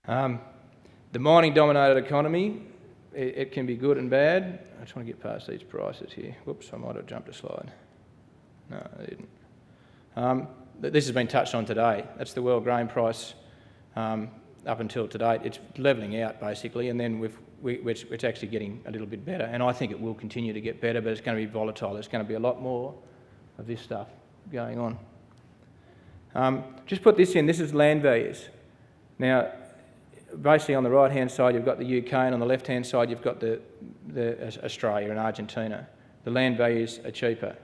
The mining-dominated economy, it can be good and bad. I just want to get past these prices here. Whoops, I might have jumped a slide. No, I didn't. This has been touched on today. That's the world grain price up until today. It's levelling out basically, and then it's actually getting a little bit better. And I think it will continue to get better, but it's going to be volatile. There's going to be a lot more of this stuff going on. Just put this in. This is land values. Now, basically on the right-hand side you've got the UK, and on the left-hand side you've got the Australia and Argentina. The land values are cheaper.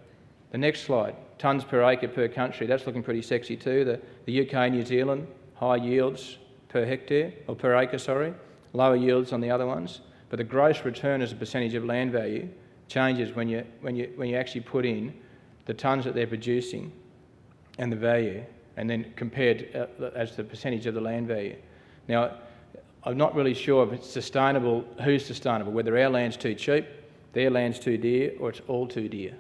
The next slide, tonnes per acre per country, that's looking pretty sexy too. The UK, New Zealand, high yields per hectare, or per acre, sorry, lower yields on the other ones. But the gross return as a percentage of land value changes when you actually put in the tonnes that they're producing and the value, and then compared as the percentage of the land value. Now, I'm not really sure if it's sustainable, who's sustainable, whether our land's too cheap, their land's too dear, or it's all too dear.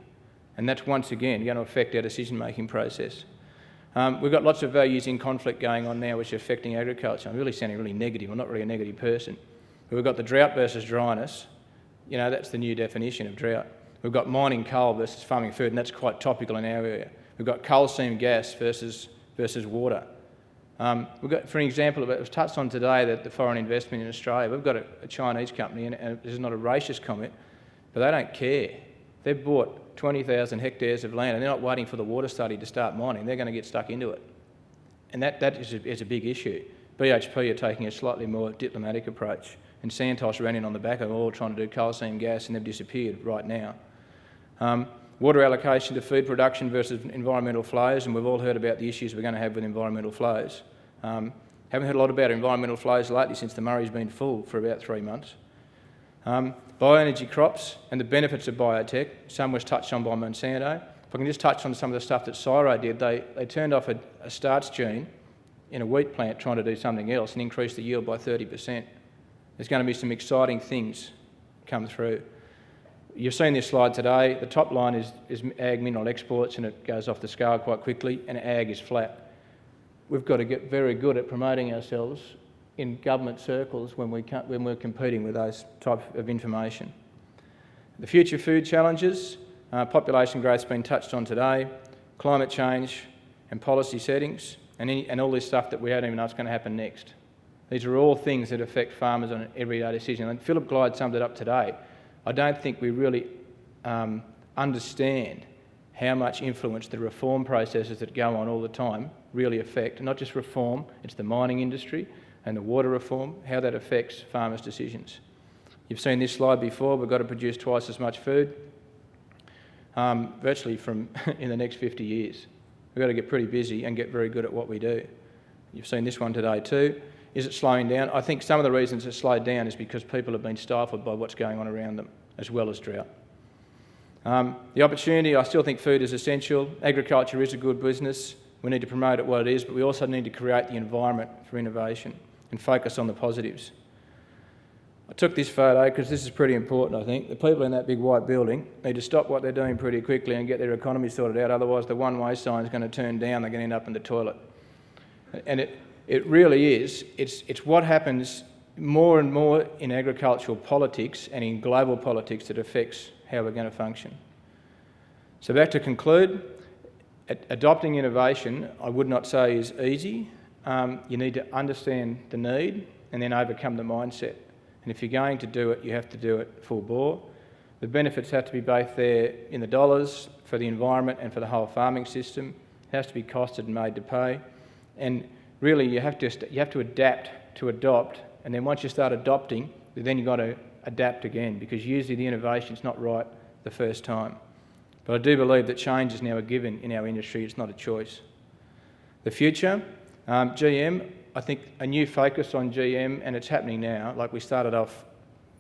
And that's once again going to affect our decision-making process. We've got lots of values in conflict going on now which are affecting agriculture. I'm really sounding really negative. I'm not really a negative person. But we've got the drought versus dryness. You know, that's the new definition of drought. We've got mining coal versus farming food, and that's quite topical in our area. We've got coal seam gas versus water. We've got, for an example, it was touched on today that the foreign investment in Australia, we've got a Chinese company, and this is not a racist comment, but they don't care. They've bought 20,000 hectares of land and they're not waiting for the water study to start mining. They're going to get stuck into it. And that is a big issue. BHP are taking a slightly more diplomatic approach, and Santos ran in on the back of all trying to do coal seam gas, and they've disappeared right now. Water allocation to food production versus environmental flows, and we've all heard about the issues we're going to have with environmental flows. Haven't heard a lot about environmental flows lately since the Murray's been full for about 3 months. Bioenergy crops and the benefits of biotech. Some was touched on by Monsanto. If I can just touch on some of the stuff that Syro did, they turned off a starch gene in a wheat plant trying to do something else and increased the yield by 30%. There's going to be some exciting things come through. You've seen this slide today. The top line is ag mineral exports, and it goes off the scale quite quickly, and ag is flat. We've got to get very good at promoting ourselves in government circles when we're competing with those types of information. The future food challenges, population growth's been touched on today, climate change and policy settings, and all this stuff that we don't even know what's going to happen next. These are all things that affect farmers on an everyday decision. And Philip Glyde summed it up today. I don't think we really understand how much influence the reform processes that go on all the time really affect. And not just reform, it's the mining industry and the water reform, how that affects farmers' decisions. You've seen this slide before. We've got to produce twice as much food, virtually from in the next 50 years. We've got to get pretty busy and get very good at what we do. You've seen this one today too. Is it slowing down? I think some of the reasons it's slowed down is because people have been stifled by what's going on around them, as well as drought. The opportunity, I still think food is essential. Agriculture is a good business. We need to promote it what it is, but we also need to create the environment for innovation and focus on the positives. I took this photo because this is pretty important, I think. The people in that big white building need to stop what they're doing pretty quickly and get their economy sorted out, otherwise the one-way sign is going to turn down, they're going to end up in the toilet. And it really is. It's what happens more and more in agricultural politics and in global politics that affects how we're going to function. So back to conclude, adopting innovation, I would not say is easy. You need to understand the need and then overcome the mindset. And if you're going to do it, you have to do it full bore. The benefits have to be both there in the dollars for the environment and for the whole farming system. It has to be costed and made to pay. And really, you have to adapt to adopt. And then once you start adopting, then you've got to adapt again, because usually the innovation's not right the first time. But I do believe that change is now a given in our industry. It's not a choice. The future, GM, I think a new focus on GM, and it's happening now. Like we started off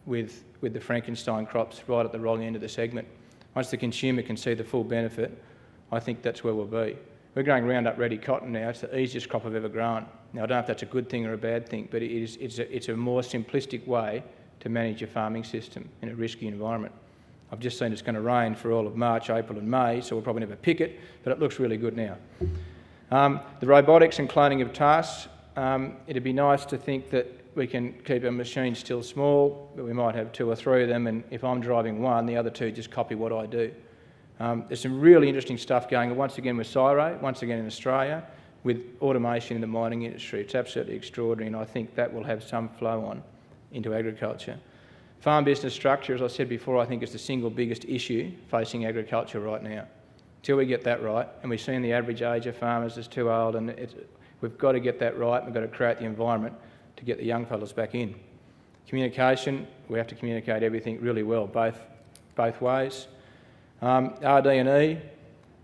with the Frankenstein crops right at the wrong end of the segment. Once the consumer can see the full benefit, I think that's where we'll be. We're growing Roundup Ready cotton now. It's the easiest crop I've ever grown. Now, I don't know if that's a good thing or a bad thing, but it's a more simplistic way to manage your farming system in a risky environment. I've just seen it's going to rain for all of March, April and May, so we'll probably never pick it, but it looks really good now. The robotics and cloning of tasks, It'd be nice to think that we can keep our machines still small, but we might have 2 or 3 of them, and if I'm driving one, the other 2 just copy what I do. There's some really interesting stuff going on, once again with Syro, once again in Australia, with automation in the mining industry. It's absolutely extraordinary, and I think that will have some flow on into agriculture. Farm business structure, as I said before, I think is the single biggest issue facing agriculture right now. Till we get that right, and we've seen the average age of farmers is too old, and we've got to get that right. We've got to create the environment to get the young fellas back in. Communication, we have to communicate everything really well, both ways. RD&E,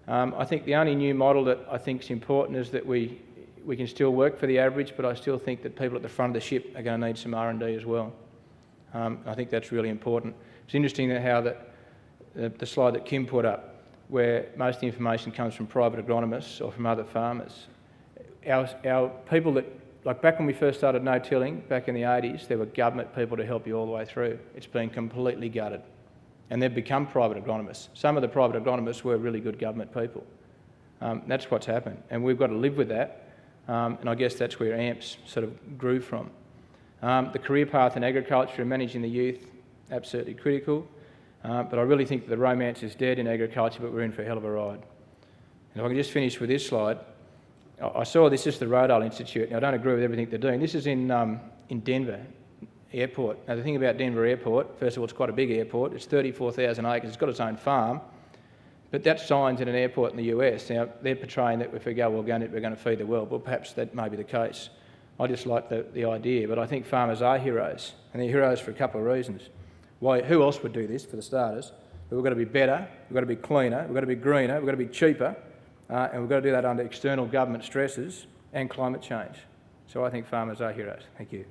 I think the only new model that I think is important is that we can still work for the average, but I still think that people at the front of the ship are going to need some R&D as well. I think that's really important. It's interesting how the slide that Kim put up, where most of the information comes from private agronomists or from other farmers. Our people that, like back when we first started no-tilling, back in the 80s, there were government people to help you all the way through. It's been completely gutted. And they've become private agronomists. Some of the private agronomists were really good government people. That's what's happened. And we've got to live with that. And I guess that's where AMPS sort of grew from. The career path in agriculture and managing the youth, absolutely critical. But I really think that the romance is dead in agriculture, but we're in for a hell of a ride. And if I can just finish with this slide. I saw this is the Rodale Institute. Now, I don't agree with everything they're doing. This is in Denver Airport. Now, the thing about Denver Airport, first of all, it's quite a big airport. It's 34,000 acres. It's got its own farm. But that signs in an airport in the US. Now, they're portraying that if we go organic, we're going to feed the world. Well, perhaps that may be the case. I just like the idea. But I think farmers are heroes. And they're heroes for a couple of reasons. Who else would do this, for the starters? But we've got to be better, we've got to be cleaner, we've got to be greener, we've got to be cheaper, and we've got to do that under external government stresses and climate change. So I think farmers are heroes. Thank you.